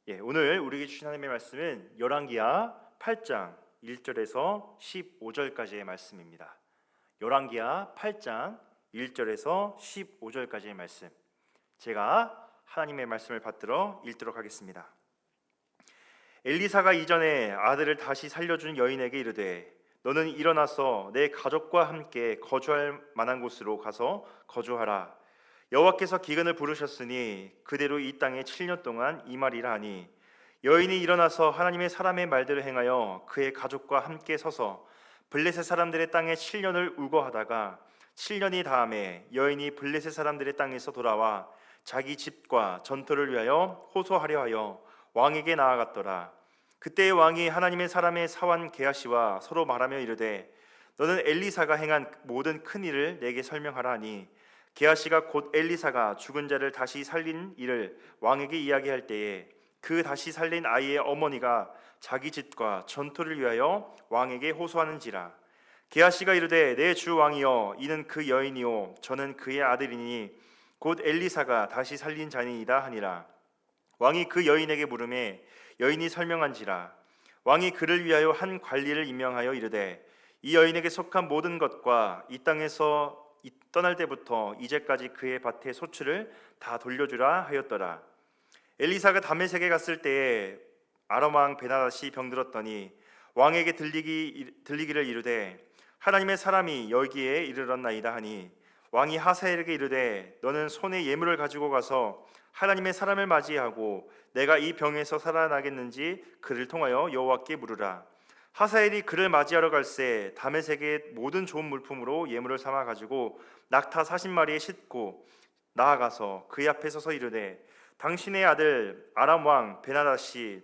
오늘 우리에게 주신 하나님의 말씀은 열왕기하 8장 1절에서 15절까지의 말씀입니다. 열왕기하 8장 1절에서 15절까지의 말씀, 제가 하나님의 말씀을 받들어 읽도록 하겠습니다. 엘리사가 이전에 아들을 다시 살려준 여인에게 이르되 너는 일어나서 내 가족과 함께 거주할 만한 곳으로 가서 거주하라. 여호와께서 기근을 부르셨으니 그대로 이 땅에 7년 동안 임하리라 하니 여인이 일어나서 하나님의 사람의 말대로 행하여 그의 가족과 함께 서서 블레셋 사람들의 땅에 7년을 우거하다가 7년이 다음에 여인이 블레셋 사람들의 땅에서 돌아와 자기 집과 전토를 위하여 호소하려 하여 왕에게 나아갔더라. 그때 왕이 하나님의 사람의 사환 게하시와 서로 말하며 이르되 너는 엘리사가 행한 모든 큰 일을 내게 설명하라 하니 게하시가 곧 엘리사가 죽은 자를 다시 살린 일을 왕에게 이야기할 때에 그 다시 살린 아이의 어머니가 자기 집과 전토를 위하여 왕에게 호소하는지라. 게하시가 이르되 내 주 왕이여 이는 그 여인이요 저는 그의 아들이니 곧 엘리사가 다시 살린 자니이다 하니라. 왕이 그 여인에게 물으매 여인이 설명한지라. 왕이 그를 위하여 한 관리를 임명하여 이르되 이 여인에게 속한 모든 것과 이 땅에서 떠날 때부터 이제까지 그의 밭의 소출을 다 돌려주라 하였더라. 엘리사가 다메섹에 갔을 때에 아람 왕 베나닷이 병들었더니 왕에게 들리기를 이르되 하나님의 사람이 여기에 이르렀나이다 하니 왕이 하사엘에게 이르되 너는 손에 예물을 가지고 가서 하나님의 사람을 맞이하고 내가 이 병에서 살아나겠는지 그를 통하여 여호와께 물으라. 하사엘이 그를 맞이하러 갈새 다메섹의 모든 좋은 물품으로 예물을 삼아 가지고 낙타 40마리에 싣고 나아가서 그의 앞에 서서 이르되 당신의 아들 아람 왕 베나닷이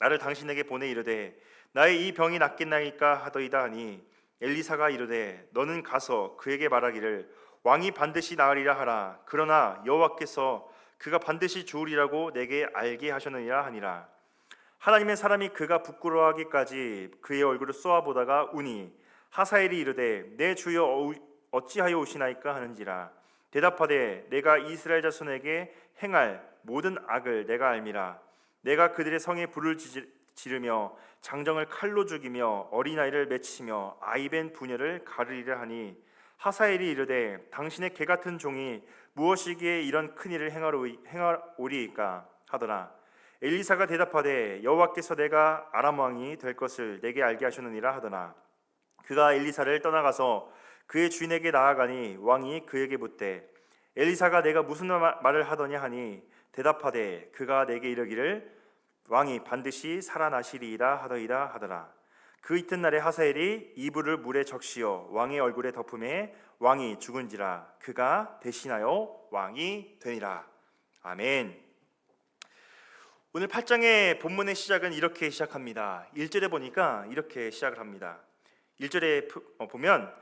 나를 당신에게 보내 이르되 나의 이 병이 낫겠나이까 하더이다 하니 엘리사가 이르되 너는 가서 그에게 말하기를 왕이 반드시 나으리라 하라. 그러나 여호와께서 그가 반드시 죽으리라고 내게 알게 하셨느니라 하니라. 하나님의 사람이 그가 부끄러워하기까지 그의 얼굴을 쏘아보다가 우니 하사엘이 이르되 내 주여 어찌하여 오시나이까 하는지라. 대답하되 내가 이스라엘 자손에게 행할 모든 악을 내가 알미라. 내가 그들의 성에 불을 지르며 장정을 칼로 죽이며 어린아이를 맺히며 아이벤 부녀를 가르리라 하니 하사엘이 이르되 당신의 개 같은 종이 무엇이기에 이런 큰 일을 행하오리이까 하더라. 엘리사가 대답하되 여호와께서 내가 아람 왕이 될 것을 내게 알게 하셨느니라 하더라. 그가 엘리사를 떠나가서 그의 주인에게 나아가니 왕이 그에게 묻되 엘리사가 내가 무슨 말을 하더냐 하니 대답하되 그가 내게 이르기를 왕이 반드시 살아나시리이다 하더이다 하더라. 그 이튿날에 하사엘이 이불을 물에 적시어 왕의 얼굴에 덮음에 왕이 죽은지라. 그가 대신하여 왕이 되니라. 아멘. 오늘 8장의 본문의 시작은 이렇게 시작합니다. 1절에 보니까 이렇게 시작을 합니다. 1절에 보면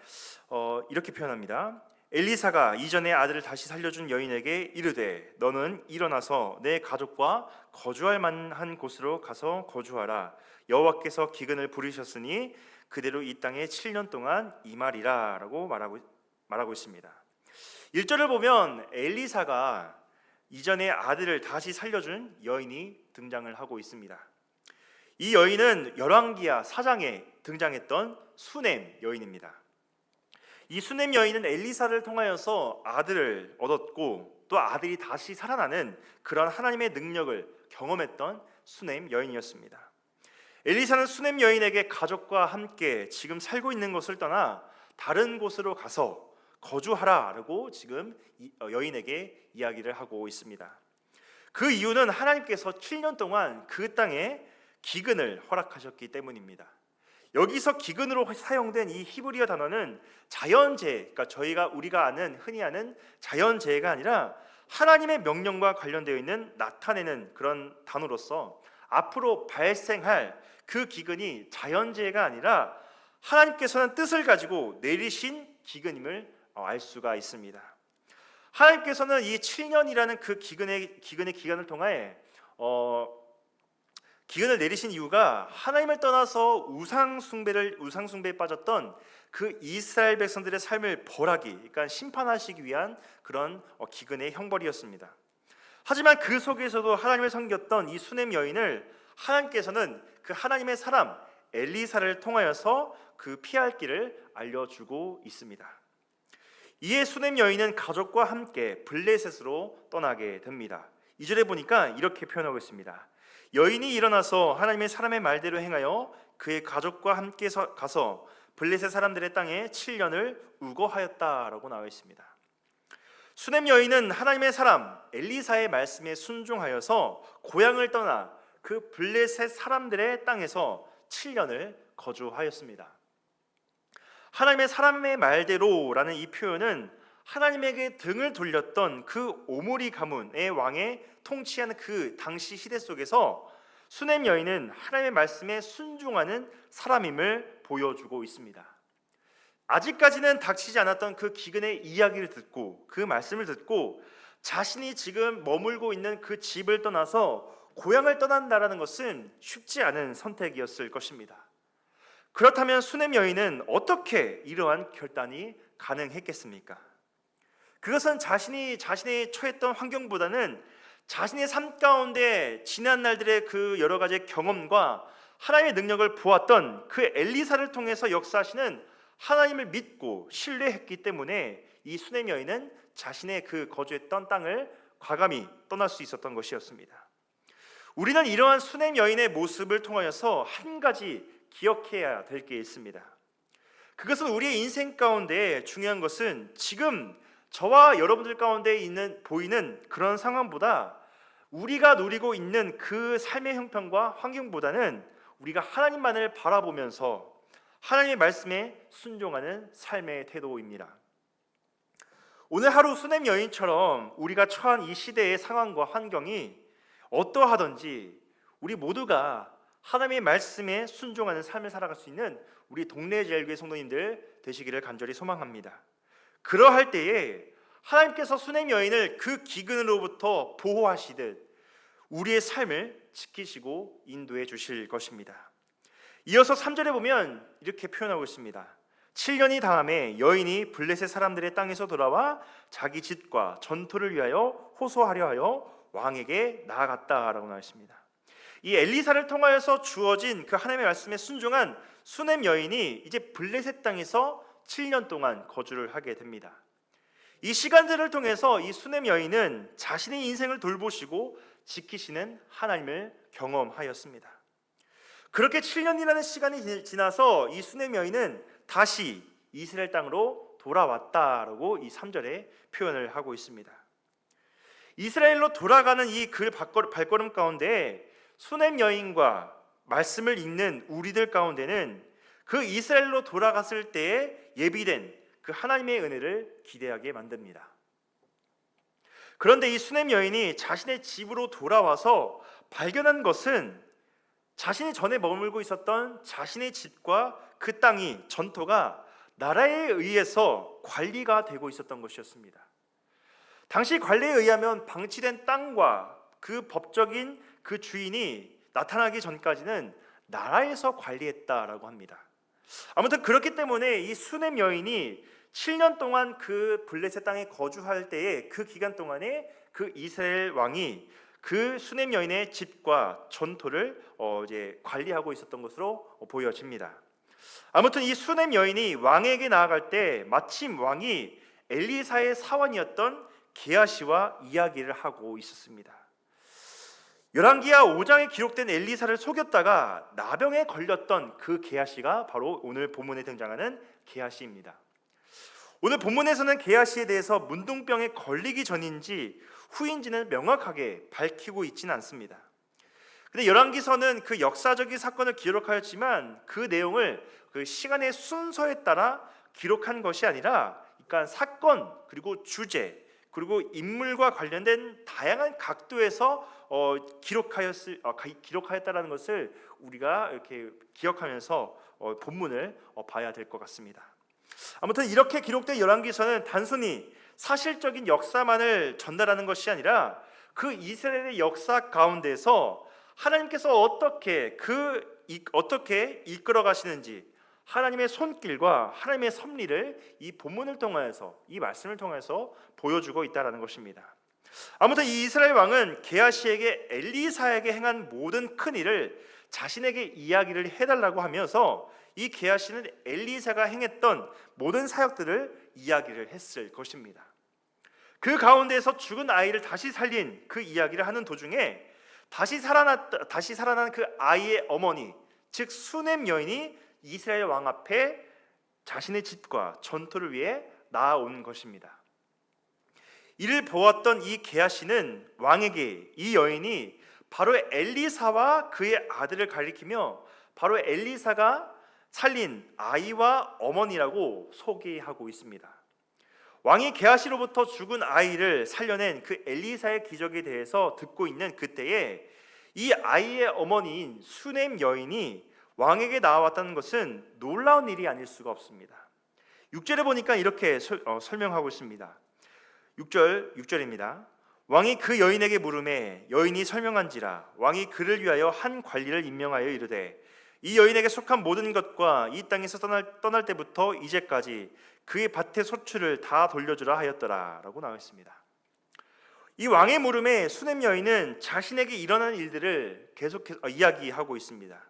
이렇게 표현합니다. 엘리사가 이전에 아들을 다시 살려준 여인에게 이르되 너는 일어나서 내 가족과 거주할 만한 곳으로 가서 거주하라. 여호와께서 기근을 부르셨으니 그대로 이 땅에 7년 동안 임하리라 라고 말하고 있습니다. 1절을 보면 엘리사가 이전에 아들을 다시 살려준 여인이 등장을 하고 있습니다. 이 여인은 열왕기하 4장에 등장했던 수넴 여인입니다. 이 수넴 여인은 엘리사를 통하여서 아들을 얻었고 또 아들이 다시 살아나는 그런 하나님의 능력을 경험했던 수넴 여인이었습니다. 엘리사는 수넴 여인에게 가족과 함께 지금 살고 있는 곳을 떠나 다른 곳으로 가서 거주하라라고 지금 여인에게 이야기를 하고 있습니다. 그 이유는 하나님께서 7년 동안 그 땅에 기근을 허락하셨기 때문입니다. 여기서 기근으로 사용된 이 히브리어 단어는 자연재해, 그러니까 우리가 흔히 아는 자연재해가 아니라 하나님의 명령과 관련되어 있는 나타내는 그런 단어로서 앞으로 발생할 그 기근이 자연재해가 아니라 하나님께서는 뜻을 가지고 내리신 기근임을 알 수가 있습니다. 하나님께서는 이 7년이라는 그 기근의 기간을 통해 기근을 내리신 이유가 하나님을 떠나서 우상 숭배에 빠졌던 그 이스라엘 백성들의 삶을 벌하기, 그러니까 심판하시기 위한 그런 기근의 형벌이었습니다. 하지만 그 속에서도 하나님을 섬겼던 이 수넴 여인을 하나님께서는 그 하나님의 사람 엘리사를 통하여서 그 피할 길을 알려주고 있습니다. 이에 수넴 여인은 가족과 함께 블레셋으로 떠나게 됩니다. 2절에 보니까 이렇게 표현하고 있습니다. 여인이 일어나서 하나님의 사람의 말대로 행하여 그의 가족과 함께 가서 블레셋 사람들의 땅에 7년을 우거하였다라고 나와 있습니다. 수넴 여인은 하나님의 사람 엘리사의 말씀에 순종하여서 고향을 떠나 그 블레셋 사람들의 땅에서 7년을 거주하였습니다. 하나님의 사람의 말대로라는 이 표현은 하나님에게 등을 돌렸던 그 오므리 가문의 왕의 통치하는 그 당시 시대 속에서 수넴 여인은 하나님의 말씀에 순종하는 사람임을 보여주고 있습니다. 아직까지는 닥치지 않았던 그 기근의 이야기를 듣고 그 말씀을 듣고 자신이 지금 머물고 있는 그 집을 떠나서 고향을 떠난다라는 것은 쉽지 않은 선택이었을 것입니다. 그렇다면 수넴 여인은 어떻게 이러한 결단이 가능했겠습니까? 그것은 자신의 처했던 환경보다는 자신의 삶 가운데 지난 날들의 그 여러 가지 경험과 하나님의 능력을 보았던 그 엘리사를 통해서 역사하시는 하나님을 믿고 신뢰했기 때문에 이 수넴 여인은 자신의 그 거주했던 땅을 과감히 떠날 수 있었던 것이었습니다. 우리는 이러한 수넴 여인의 모습을 통하여서 한 가지 기억해야 될 게 있습니다. 그것은 우리의 인생 가운데 중요한 것은 지금 저와 여러분들 가운데 보이는 그런 상황보다 우리가 누리고 있는 그 삶의 형편과 환경보다는 우리가 하나님만을 바라보면서 하나님의 말씀에 순종하는 삶의 태도입니다. 오늘 하루 수넴 여인처럼 우리가 처한 이 시대의 상황과 환경이 어떠하든지 우리 모두가 하나님의 말씀에 순종하는 삶을 살아갈 수 있는 우리 동네 제일교회 성도님들 되시기를 간절히 소망합니다. 그러할 때에 하나님께서 수넴 여인을 그 기근으로부터 보호하시듯 우리의 삶을 지키시고 인도해 주실 것입니다. 이어서 3절에 보면 이렇게 표현하고 있습니다. 7년이 다음에 여인이 블레셋 사람들의 땅에서 돌아와 자기 집과 전토를 위하여 호소하려 하여 왕에게 나아갔다라고 나와 있습니다. 이 엘리사를 통하여서 주어진 그 하나님의 말씀에 순종한 수넴 여인이 이제 블레셋 땅에서 7년 동안 거주를 하게 됩니다. 이 시간들을 통해서 이 수넴 여인은 자신의 인생을 돌보시고 지키시는 하나님을 경험하였습니다. 그렇게 7년이라는 시간이 지나서 이 수넴 여인은 다시 이스라엘 땅으로 돌아왔다라고 이 3절에 표현을 하고 있습니다. 이스라엘로 돌아가는 이 그 발걸음 가운데 수넴 여인과 말씀을 읽는 우리들 가운데는 그 이스라엘로 돌아갔을 때에 예비된 그 하나님의 은혜를 기대하게 만듭니다. 그런데 이 수넴 여인이 자신의 집으로 돌아와서 발견한 것은 자신이 전에 머물고 있었던 자신의 집과 그 땅이 전토가 나라에 의해서 관리가 되고 있었던 것이었습니다. 당시 관리에 의하면 방치된 땅과 그 법적인 그 주인이 나타나기 전까지는 나라에서 관리했다라고 합니다. 아무튼 그렇기 때문에 이 수넴 여인이 7년 동안 그 블레셋 땅에 거주할 때에 그 기간 동안에 그 이스라엘 왕이 그 수넴 여인의 집과 전토를 이제 관리하고 있었던 것으로 보여집니다. 아무튼 이 수넴 여인이 왕에게 나아갈 때 마침 왕이 엘리사의 사원이었던 게하시와 이야기를 하고 있었습니다. 열왕기하 5장에 기록된 엘리사를 속였다가 나병에 걸렸던 그 게하시가 바로 오늘 본문에 등장하는 게하시입니다. 오늘 본문에서는 게하시에 대해서 문둥병에 걸리기 전인지 후인지는 명확하게 밝히고 있지는 않습니다. 근데 열왕기서는 그 역사적인 사건을 기록하였지만 그 내용을 그 시간의 순서에 따라 기록한 것이 아니라 그러니까 사건 그리고 주제 그리고 인물과 관련된 다양한 각도에서 기록하였다라는 것을 우리가 이렇게 기억하면서 본문을 봐야 될 것 같습니다. 아무튼 이렇게 기록된 열왕기서는 단순히 사실적인 역사만을 전달하는 것이 아니라 그 이스라엘의 역사 가운데서 하나님께서 어떻게 이끌어 가시는지 하나님의 손길과 하나님의 섭리를 이 본문을 통하여서 이 말씀을 통해서 보여주고 있다라는 것입니다. 아무튼 이 이스라엘 왕은 게하시에게 엘리사에게 행한 모든 큰 일을 자신에게 이야기를 해달라고 하면서 이 게하시는 엘리사가 행했던 모든 사역들을 이야기를 했을 것입니다. 그 가운데에서 죽은 아이를 다시 살린 그 이야기를 하는 도중에 다시 살아난 그 아이의 어머니, 즉 수넴 여인이 이스라엘 왕 앞에 자신의 집과 전투를 위해 나아온 것입니다. 이를 보았던 이 게하시는 왕에게 이 여인이 바로 엘리사와 그의 아들을 가리키며 바로 엘리사가 살린 아이와 어머니라고 소개하고 있습니다. 왕이 게하시로부터 죽은 아이를 살려낸 그 엘리사의 기적에 대해서 듣고 있는 그때에 이 아이의 어머니인 수넴 여인이 왕에게 나왔다는 것은 놀라운 일이 아닐 수가 없습니다. 6절에 보니까 이렇게 설명하고 있습니다. 6절입니다. 왕이 그 여인에게 물으매 여인이 설명한지라 왕이 그를 위하여 한 관리를 임명하여 이르되 이 여인에게 속한 모든 것과 이 땅에서 떠날 때부터 이제까지 그의 밭의 소출을 다 돌려주라 하였더라 라고 나와 있습니다. 이 왕의 물음에 수넴 여인은 자신에게 일어난 일들을 계속해서 이야기하고 있습니다.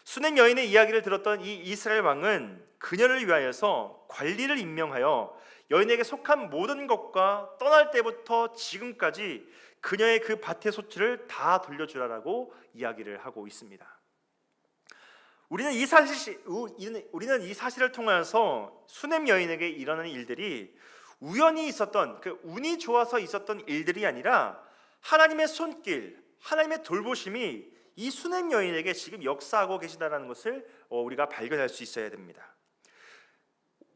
수넴 여인의 이야기를 들었던 이 이스라엘 왕은 그녀를 위하여서 관리를 임명하여 여인에게 속한 모든 것과 떠날 때부터 지금까지 그녀의 그 밭의 소출을 다 돌려주라라고 이야기를 하고 있습니다. 우리는 이 사실을 통해서 수넴 여인에게 일어나는 일들이 우연히 있었던, 그 운이 좋아서 있었던 일들이 아니라 하나님의 손길, 하나님의 돌보심이 이 수넴 여인에게 지금 역사하고 계시다는 것을 우리가 발견할 수 있어야 됩니다.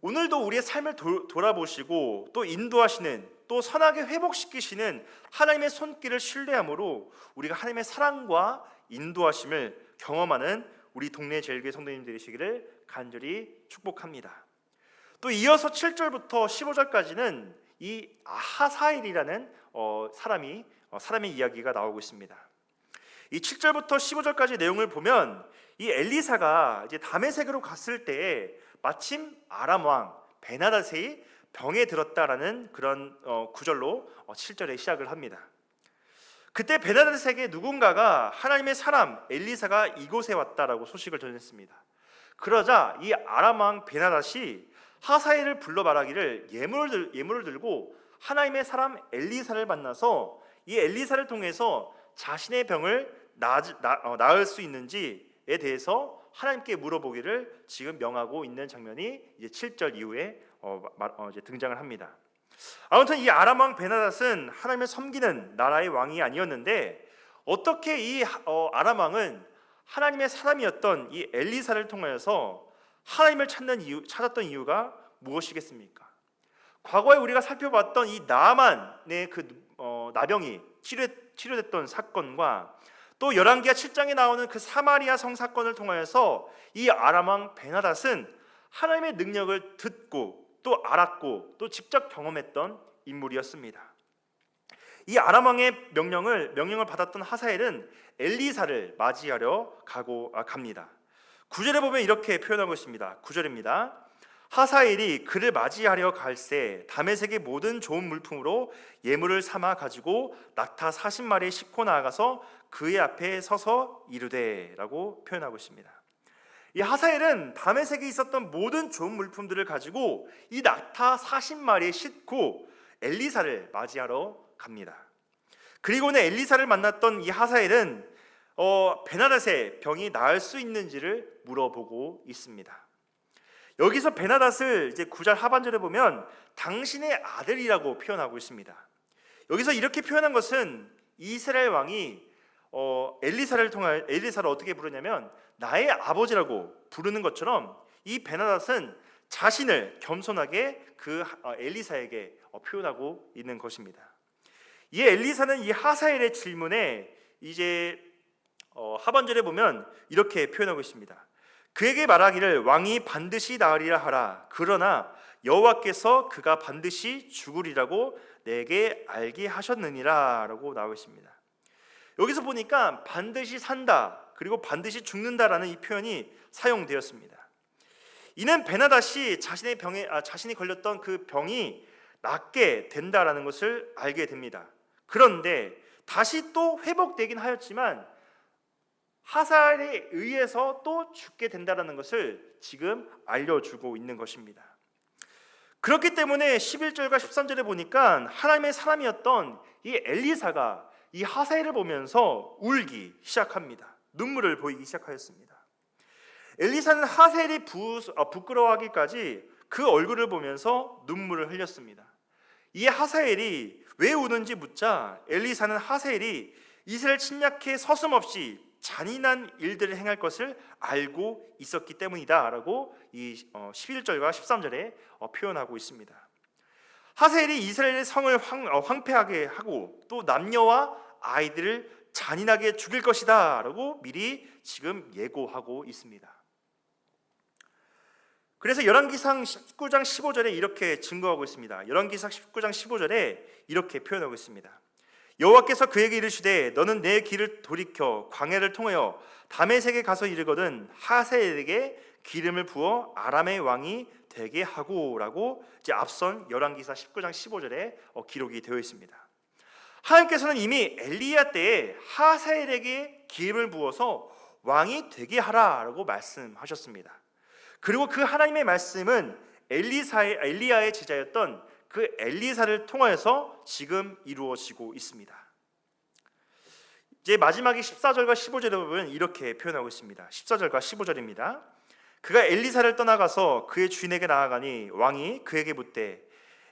오늘도 우리의 삶을 돌아보시고 또 인도하시는, 또 선하게 회복시키시는 하나님의 손길을 신뢰함으로 우리가 하나님의 사랑과 인도하심을 경험하는 우리 동네 제일교회 성도님 되시기를 간절히 축복합니다. 또 이어서 7절부터 15절까지는 이 하사엘이라는 사람의 이야기가 나오고 있습니다. 이 7절부터 15절까지 내용을 보면 이 엘리사가 이제 다메섹으로 갔을 때에 마침 아람 왕 베나닷이 병에 들었다라는 그런 구절로 7절에 시작을 합니다. 그때 베나닷에게 누군가가 하나님의 사람 엘리사가 이곳에 왔다라고 소식을 전했습니다. 그러자 이 아람 왕 베나닷이 하사엘을 불러 말하기를 예물을 들고 하나님의 사람 엘리사를 만나서 이 엘리사를 통해서 자신의 병을 나을 수 있는지에 대해서 하나님께 물어보기를 지금 명하고 있는 장면이 이제 7절 이후에 이제 등장을 합니다. 아무튼 이 아람 왕 베나닷은 하나님을 섬기는 나라의 왕이 아니었는데 어떻게 이 아람 왕은 하나님의 사람이었던 이 엘리사를 통하여서 하나님을 찾았던 이유가 무엇이겠습니까? 과거에 우리가 살펴봤던 이 나아만의 그 나병이 치료됐던 사건과 또 열왕기하 7장에 나오는 그 사마리아 성 사건을 통하여서 이 아람 왕 베나닷은 하나님의 능력을 듣고 또 알았고 또 직접 경험했던 인물이었습니다. 이 아람 왕의 명령을 받았던 하사엘은 엘리사를 맞이하려 갑니다. 9절에 보면 이렇게 표현하고 있습니다. 9절입니다. 하사엘이 그를 맞이하려 갈새 다메섹의 모든 좋은 물품으로 예물을 삼아 가지고 낙타 40마리 싣고 나아가서 그의 앞에 서서 이르되라고 표현하고 있습니다. 이 하사엘은 다메섹에 있었던 모든 좋은 물품들을 가지고 이 낙타 40마리에 싣고 엘리사를 맞이하러 갑니다. 그리고는 엘리사를 만났던 이 하사엘은 베나닷의 병이 나을 수 있는지를 물어보고 있습니다. 여기서 베나닷을 이제 9절 하반절에 보면 당신의 아들이라고 표현하고 있습니다. 여기서 이렇게 표현한 것은 이스라엘 왕이 엘리사를 어떻게 부르냐면 나의 아버지라고 부르는 것처럼 이 베나닷은 자신을 겸손하게 그 엘리사에게 표현하고 있는 것입니다. 이 엘리사는 이 하사엘의 질문에 이제 하반절에 보면 이렇게 표현하고 있습니다. 그에게 말하기를 왕이 반드시 나으리라 하라. 그러나 여호와께서 그가 반드시 죽으리라고 내게 알게 하셨느니라 라고 나와 있습니다. 여기서 보니까 반드시 산다 그리고 반드시 죽는다라는 이 표현이 사용되었습니다. 이는 베나닷이 자신이 걸렸던 그 병이 낫게 된다라는 것을 알게 됩니다. 그런데 다시 또 회복되긴 하였지만 하사엘에 의해서 또 죽게 된다는 것을 지금 알려주고 있는 것입니다. 그렇기 때문에 11절과 13절에 보니까 하나님의 사람이었던 이 엘리사가 이 하사엘을 보면서 울기 시작합니다. 눈물을 보이기 시작하였습니다. 엘리사는 하사엘이 부끄러워하기까지 그 얼굴을 보면서 눈물을 흘렸습니다. 이 하사엘이 왜 우는지 묻자 엘리사는 하사엘이 이스라엘 침략해 서슴없이 잔인한 일들을 행할 것을 알고 있었기 때문이다 라고 이 11절과 13절에 표현하고 있습니다. 하사엘이 이스라엘의 성을 황폐하게 하고 또 남녀와 아이들을 잔인하게 죽일 것이다 라고 미리 지금 예고하고 있습니다. 그래서 열왕기상 19장 15절에 이렇게 증거하고 있습니다. 열왕기상 19장 15절에 이렇게 표현하고 있습니다. 여호와께서 그에게 이르시되 너는 내 길을 돌이켜 광야를 통하여 다메섹에 가서 이르거든 하사엘에게 기름을 부어 아람의 왕이 되게 하고라고 이제 앞선 열왕기사 19장 15절에 기록이 되어 있습니다. 하나님께서는 이미 엘리야 때에 하사엘에게 기름을 부어서 왕이 되게 하라라고 말씀하셨습니다. 그리고 그 하나님의 말씀은 엘리야의 제자였던 그 엘리사를 통하여서 지금 이루어지고 있습니다. 이제 마지막에 14절과 15절에 보면 이렇게 표현하고 있습니다. 14절과 15절입니다. 그가 엘리사를 떠나가서 그의 주인에게 나아가니 왕이 그에게 묻되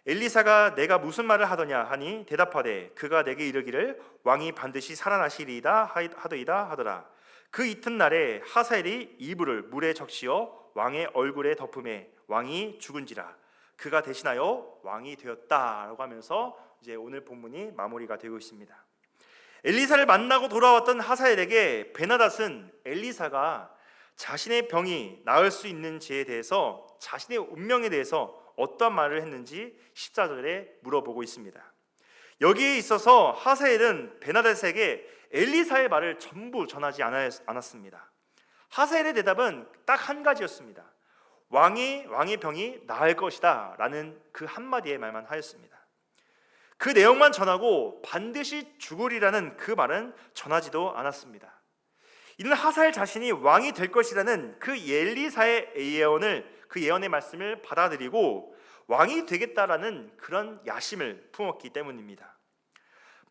엘리사가 내가 무슨 말을 하더냐 하니 대답하되 그가 내게 이르기를 왕이 반드시 살아나시리이다 하더이다 하더라. 그 이튿날에 하사엘이 이불을 물에 적시어 왕의 얼굴에 덮음에 왕이 죽은지라 그가 대신하여 왕이 되었다라고 하면서 이제 오늘 본문이 마무리가 되고 있습니다. 엘리사를 만나고 돌아왔던 하사엘에게 베나닷은 엘리사가 자신의 병이 나을 수 있는지에 대해서 자신의 운명에 대해서 어떤 말을 했는지 14절에 물어보고 있습니다. 여기에 있어서 하사엘은 베나닷에게 엘리사의 말을 전부 전하지 않았습니다. 하사엘의 대답은 딱 한 가지였습니다. 왕의 병이 나을 것이다 라는 그 한마디의 말만 하였습니다. 그 내용만 전하고 반드시 죽으리라는 그 말은 전하지도 않았습니다. 이는 하사엘 자신이 왕이 될 것이라는 그 엘리사의 그 예언의 말씀을 받아들이고 왕이 되겠다라는 그런 야심을 품었기 때문입니다.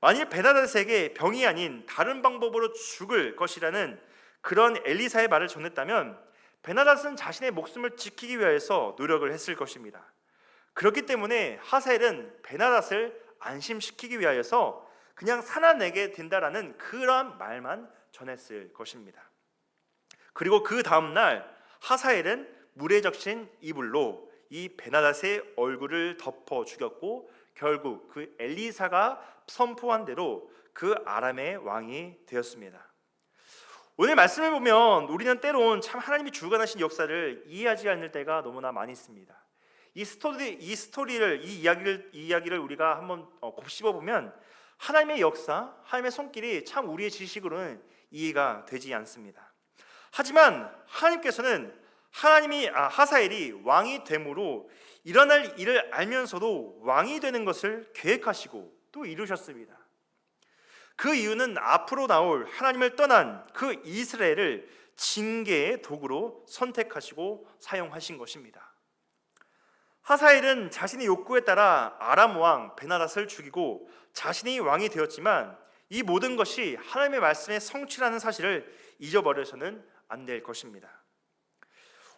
만일 베나닷에게 병이 아닌 다른 방법으로 죽을 것이라는 그런 엘리사의 말을 전했다면 베나닷은 자신의 목숨을 지키기 위해서 노력을 했을 것입니다. 그렇기 때문에 하사엘은 베나닷을 안심시키기 위하여서 그냥 살아내게 된다라는 그런 말만 전했을 것입니다. 그리고 그 다음날 하사엘은 물에 적신 이불로 이 베나닷의 얼굴을 덮어 죽였고 결국 그 엘리사가 선포한 대로 그 아람의 왕이 되었습니다. 오늘 말씀을 보면 우리는 때론 참 하나님이 주관하신 역사를 이해하지 않을 때가 너무나 많이 있습니다. 이 이야기를 우리가 한번 곱씹어 보면 하나님의 역사, 하나님의 손길이 참 우리의 지식으로는 이해가 되지 않습니다. 하지만 하나님께서는 하사엘이 왕이 됨으로 일어날 일을 알면서도 왕이 되는 것을 계획하시고 또 이루셨습니다. 그 이유는 앞으로 나올 하나님을 떠난 그 이스라엘을 징계의 도구로 선택하시고 사용하신 것입니다. 하사엘은 자신의 욕구에 따라 아람 왕 베나닷을 죽이고 자신이 왕이 되었지만 이 모든 것이 하나님의 말씀의 성취라는 사실을 잊어버려서는 안 될 것입니다.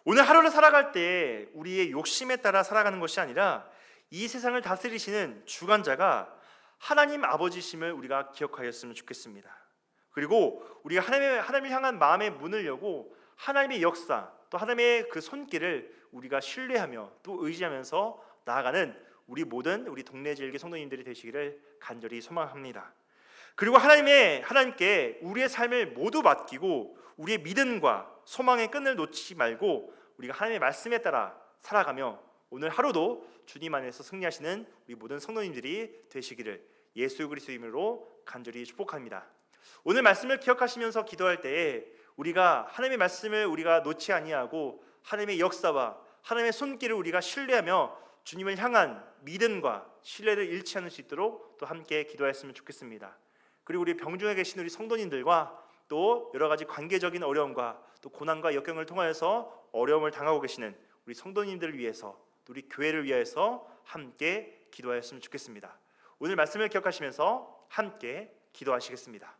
오늘 하루를 살아갈 때 우리의 욕심에 따라 살아가는 것이 아니라 이 세상을 다스리시는 주관자가 하나님 아버지심을 우리가 기억하였으면 좋겠습니다. 그리고 우리가 하나님을 향한 마음의 문을 여고 하나님의 역사 또 하나님의 그 손길을 우리가 신뢰하며 또 의지하면서 나아가는 우리 동네 제일교 성도님들이 되시기를 간절히 소망합니다. 그리고 하나님께 우리의 삶을 모두 맡기고 우리의 믿음과 소망의 끈을 놓지 말고 우리가 하나님의 말씀에 따라 살아가며 오늘 하루도 주님 안에서 승리하시는 우리 모든 성도님들이 되시기를 예수 그리스도의 이름으로 간절히 축복합니다. 오늘 말씀을 기억하시면서 기도할 때에 우리가 하나님의 말씀을 우리가 놓지 아니하고 하나님의 역사와 하나님의 손길을 우리가 신뢰하며 주님을 향한 믿음과 신뢰를 잃지 않을 수 있도록 또 함께 기도했으면 좋겠습니다. 그리고 우리 병중에 계신 우리 성도님들과 또 여러 가지 관계적인 어려움과 또 고난과 역경을 통하여서 어려움을 당하고 계시는 우리 성도님들을 위해서 또 우리 교회를 위해서 함께 기도하였으면 좋겠습니다. 오늘 말씀을 기억하시면서 함께 기도하시겠습니다.